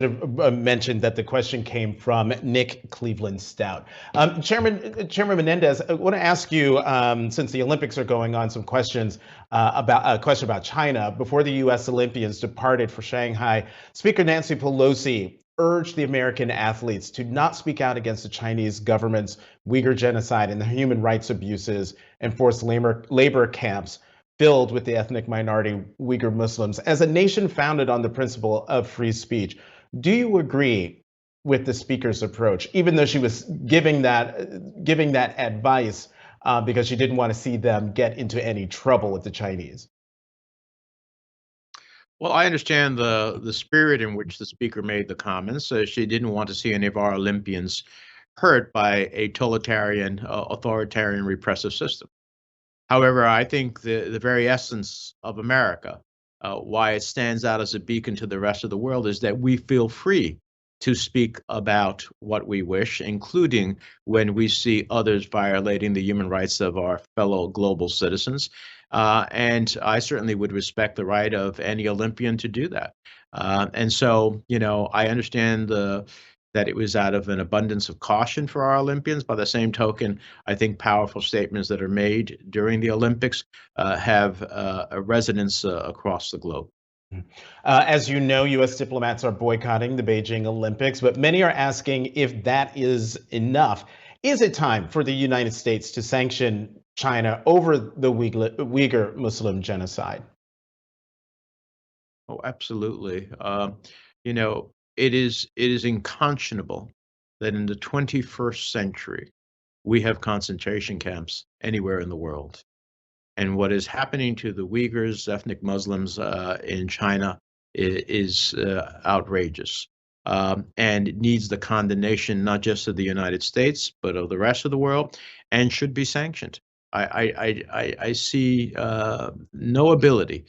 mentioned that the question came from Nick Cleveland Stout. Chairman Menendez, I want to ask you, since the Olympics are going on, some questions about a question about China. Before the U.S. Olympians departed for Shanghai, Speaker Nancy Pelosi urged the American athletes to not speak out against the Chinese government's Uyghur genocide and the human rights abuses and forced labor camps filled with the ethnic minority Uyghur Muslims. As a nation founded on the principle of free speech, do you agree with the speaker's approach, even though she was giving that advice because she didn't want to see them get into any trouble with the Chinese? Well, I understand the spirit in which the speaker made the comments. She didn't want to see any of our Olympians hurt by a totalitarian, authoritarian, repressive system. However, I think the very essence of America, why it stands out as a beacon to the rest of the world, is that we feel free to speak about what we wish, including when we see others violating the human rights of our fellow global citizens. And I certainly would respect the right of any Olympian to do that. And so, I understand that it was out of an abundance of caution for our Olympians. By the same token, I think powerful statements that are made during the Olympics have a resonance across the globe. As you know, U.S. diplomats are boycotting the Beijing Olympics, but many are asking if that is enough. Is it time for the United States to sanction China over the Uyghur Muslim genocide? Oh, absolutely. It is unconscionable that in the 21st century we have concentration camps anywhere in the world. And what is happening to the Uyghurs, ethnic Muslims in China, is outrageous. And it needs the condemnation not just of the United States, but of the rest of the world, and should be sanctioned. I see no ability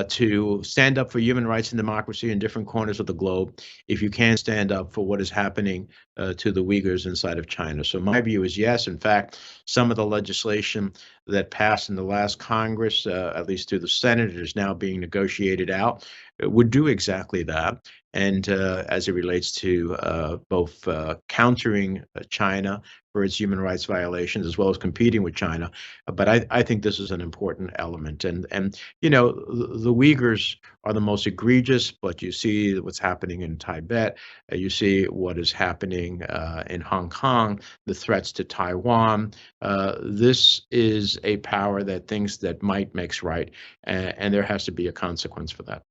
to stand up for human rights and democracy in different corners of the globe if you can't stand up for what is happening to the Uyghurs inside of China. So my view is yes. In fact, some of the legislation that passed in the last Congress, at least through the Senate, is now being negotiated out, would do exactly that. And as it relates to both countering China for its human rights violations as well as competing with China. But I think this is an important element. And the Uyghurs are the most egregious, but you see what's happening in Tibet. You see what is happening in Hong Kong, the threats to Taiwan. This is a power that thinks that might makes right, and there has to be a consequence for that.